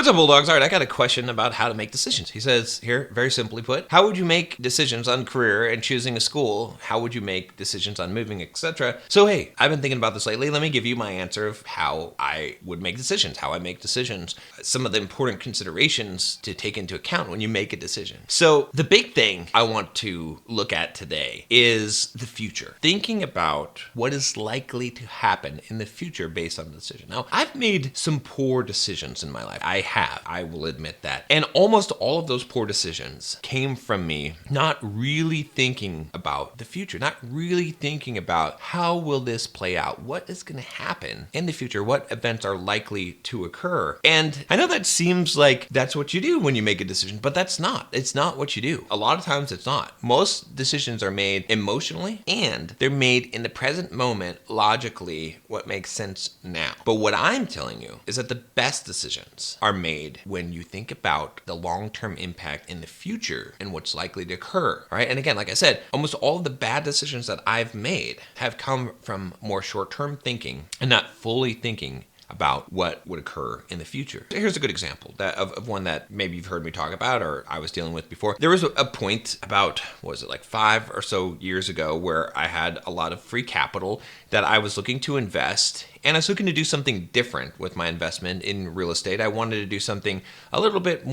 What's up, Bulldogs? All right, I got a question about how to make decisions. He says here, very simply put, how would you make decisions on career and choosing a school? How would you make decisions on moving, etc.? So, hey, I've been thinking about this lately. Let me give you my answer of how I would make decisions, how I make decisions, some of the important considerations to take into account when you make a decision. So, the big thing I want to look at today is the future. Thinking about what is likely to happen in the future based on the decision. Now, I've made some poor decisions in my life. I will admit that. And almost all of those poor decisions came from me not really thinking about the future, not really thinking about how will this play out? What is going to happen in the future? What events are likely to occur? And I know that seems like that's what you do when you make a decision, but that's not. It's not what you do. A lot of times it's not. Most decisions are made emotionally and they're made in the present moment, logically, what makes sense now. But what I'm telling you is that the best decisions are made when you think about the long-term impact in the future and what's likely to occur, right? And again, like I said, almost all of the bad decisions that I've made have come from more short-term thinking and not fully thinking about what would occur in the future. Here's a good example of one that maybe you've heard me talk about or I was dealing with before. There was a point about, what was it, like 5 or so years ago where I had a lot of free capital that I was looking to invest, and I was looking to do something different with my investment in real estate. I wanted to do something a little bit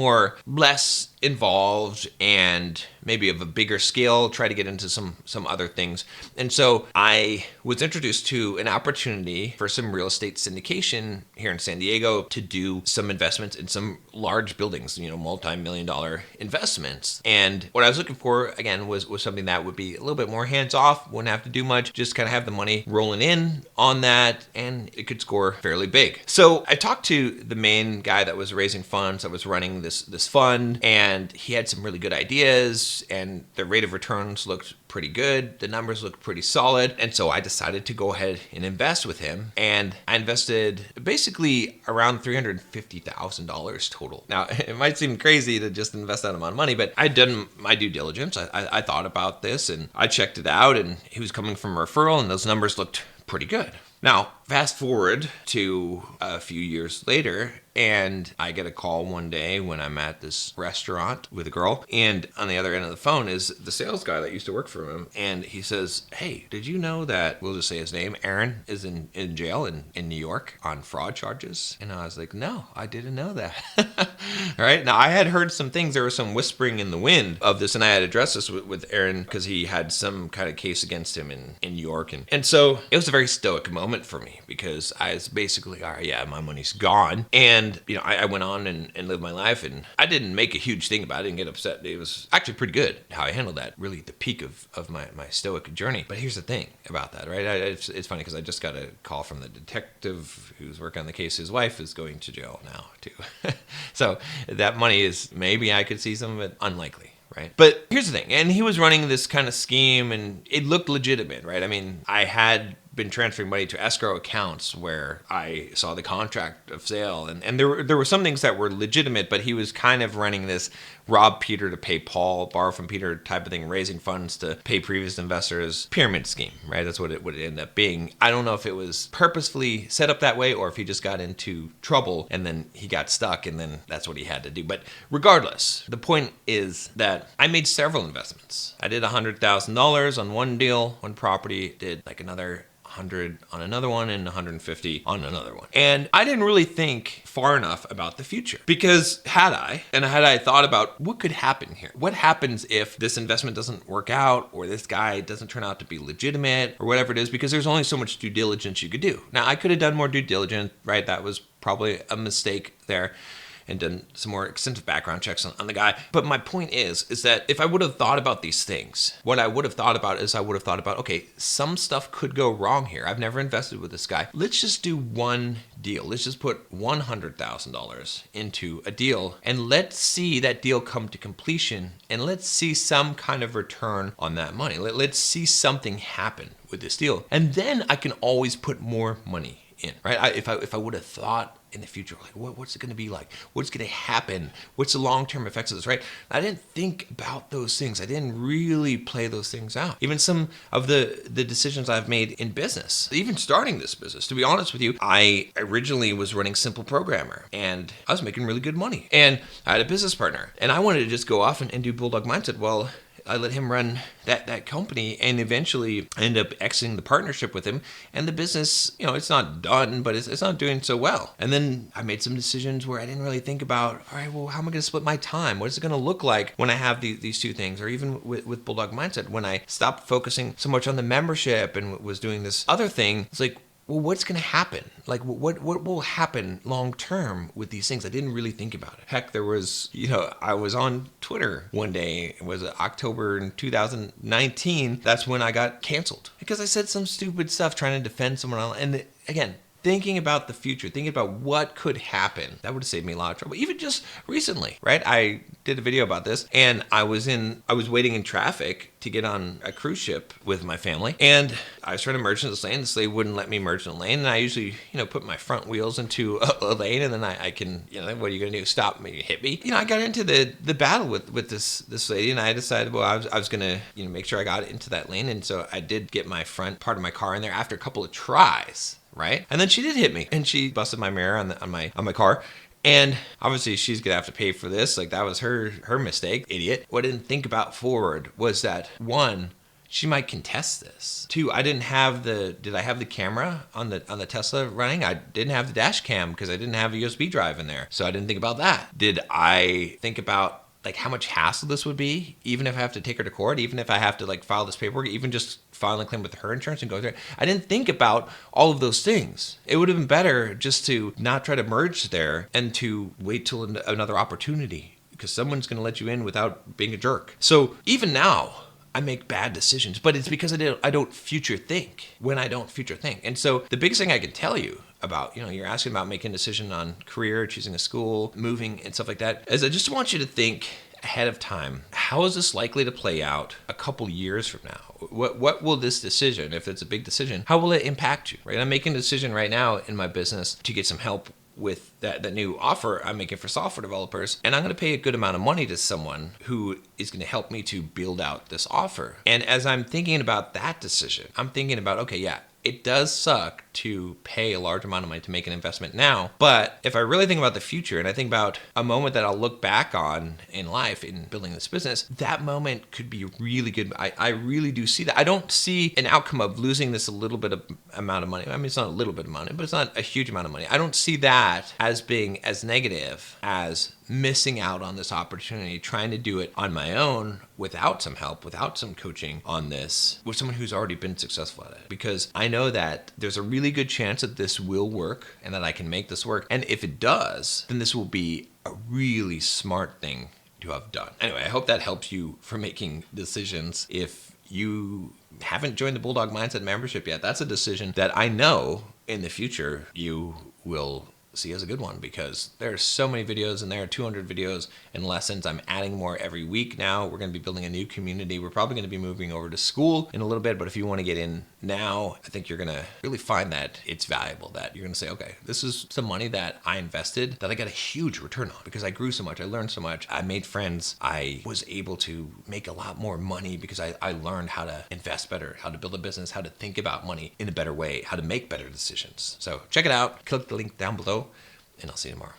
less involved and maybe of a bigger scale, try to get into some other things. And so I was introduced to an opportunity for some real estate syndication here in San Diego to do some investments in some large buildings, multi-million-dollar investments. And what I was looking for, again, was something that would be a little bit more hands-off, wouldn't have to do much, just kind of have the money rolling in on that, and it could score fairly big. So I talked to the main guy that was raising funds, that was running this fund, and he had some really good ideas, and the rate of returns looked pretty good. The numbers looked pretty solid. And so I decided to go ahead and invest with him. And I invested basically around $350,000 total. Now, it might seem crazy to just invest that amount of money, but I'd done my due diligence. I thought about this and I checked it out, and he was coming from a referral, and those numbers looked pretty good. Now, fast forward to a few years later, and I get a call one day when I'm at this restaurant with a girl, and on the other end of the phone is the sales guy that used to work for him, and he says, "Hey, did you know that," we'll just say his name, Aaron, is in jail in New York on fraud charges? And I was like, "No, I didn't know that." All right. Now, I had heard some things. There was some whispering in the wind of this, and I had addressed this with Aaron because he had some kind of case against him in New York. And so it was a very stoic moment for me because I was basically, all right, yeah, my money's gone. And, I went on and lived my life, and I didn't make a huge thing about it. I didn't get upset. It was actually pretty good how I handled that, really the peak of my stoic journey. But here's the thing about that, right? It's funny because I just got a call from the detective who's working on the case. His wife is going to jail now, too. So that money is, maybe I could see some of it, unlikely. Right. But here's the thing. And he was running this kind of scheme, and it looked legitimate, right? I mean, I had been transferring money to escrow accounts where I saw the contract of sale, and there were some things that were legitimate, but he was kind of running this rob Peter to pay Paul, borrow from Peter type of thing, raising funds to pay previous investors, pyramid scheme, right? That's what it would end up being. I don't know if it was purposefully set up that way or if he just got into trouble and then he got stuck and then that's what he had to do. But regardless, the point is that I made several investments. I did $100,000 on one deal, one property, did like another 100 on another one and 150 on another one. And I didn't really think far enough about the future, because had I thought about what could happen here? What happens if this investment doesn't work out, or this guy doesn't turn out to be legitimate, or whatever it is, because there's only so much due diligence you could do. Now, I could have done more due diligence, right? That was probably a mistake there, and done some more extensive background checks on the guy. But my point is that if I would have thought about these things, what I would have thought about is okay, some stuff could go wrong here. I've never invested with this guy. Let's just do one deal. Let's just put $100,000 into a deal, and let's see that deal come to completion, and let's see some kind of return on that money. Let's see something happen with this deal. And then I can always put more money in, right? If I would have thought in the future. Like, what's it going to be like? What's going to happen? What's the long-term effects of this, right? I didn't think about those things. I didn't really play those things out. Even some of the decisions I've made in business, even starting this business, to be honest with you, I originally was running Simple Programmer and I was making really good money. And I had a business partner and I wanted to just go off and do Bulldog Mindset. Well, I let him run that company and eventually I ended up exiting the partnership with him. And the business, it's not done, but it's not doing so well. And then I made some decisions where I didn't really think about, all right, well, how am I going to split my time? What is it going to look like when I have these two things? Or even with Bulldog Mindset, when I stopped focusing so much on the membership and was doing this other thing, it's like, well, what's going to happen? Like, what will happen long term with these things? I didn't really think about it. Heck, there was, I was on Twitter one day. It was October in 2019. That's when I got canceled because I said some stupid stuff trying to defend someone else. And again, thinking about the future, thinking about what could happen, that would have saved me a lot of trouble. Even just recently, right? I did a video about this and I was waiting in traffic to get on a cruise ship with my family. And I was trying to merge in this lane. This lane wouldn't let me merge in the lane. And I usually, put my front wheels into a lane and then I can, what are you going to do? Stop me, hit me? I got into the battle with this lady and I decided, well, I was going to, make sure I got into that lane. And so I did get my front part of my car in there after a couple of tries. Right? And then she did hit me and she busted my mirror on my car. And obviously she's gonna have to pay for this. Like that was her mistake, idiot. What I didn't think about forward was that one, she might contest this. Two, did I have the camera on the Tesla running? I didn't have the dash cam because I didn't have a USB drive in there. So I didn't think about that. Did I think about like how much hassle this would be, even if I have to take her to court, even if I have to like file this paperwork, even just file a claim with her insurance and go through it. I didn't think about all of those things. It would have been better just to not try to merge there and to wait till another opportunity because someone's going to let you in without being a jerk. So even now, I make bad decisions, but it's because I don't future think when I don't future think. And so the biggest thing I can tell you about, you're asking about making a decision on career, choosing a school, moving and stuff like that, is I just want you to think ahead of time. How is this likely to play out a couple years from now? What will this decision, if it's a big decision, how will it impact you, right? I'm making a decision right now in my business to get some help with that new offer I'm making for software developers. And I'm going to pay a good amount of money to someone who is going to help me to build out this offer. And as I'm thinking about that decision, I'm thinking about, okay, yeah, it does suck to pay a large amount of money to make an investment now. But if I really think about the future and I think about a moment that I'll look back on in life in building this business, that moment could be really good. I really do see that. I don't see an outcome of losing this a little bit of amount of money. I mean, it's not a little bit of money, but it's not a huge amount of money. I don't see that as being as negative as missing out on this opportunity, trying to do it on my own without some help, without some coaching on this, with someone who's already been successful at it. Because I know that there's a really good chance that this will work and that I can make this work. And if it does, then this will be a really smart thing to have done. Anyway, I hope that helps you for making decisions. If you haven't joined the Bulldog Mindset membership yet, that's a decision that I know in the future you will see as a good one because there are so many videos in there, 200 videos and lessons. I'm adding more every week now. We're going to be building a new community. We're probably going to be moving over to school in a little bit, but if you want to get in now, I think you're going to really find that it's valuable, that you're going to say, okay, this is some money that I invested that I got a huge return on because I grew so much. I learned so much. I made friends. I was able to make a lot more money because I learned how to invest better, how to build a business, how to think about money in a better way, how to make better decisions. So check it out. Click the link down below and I'll see you tomorrow.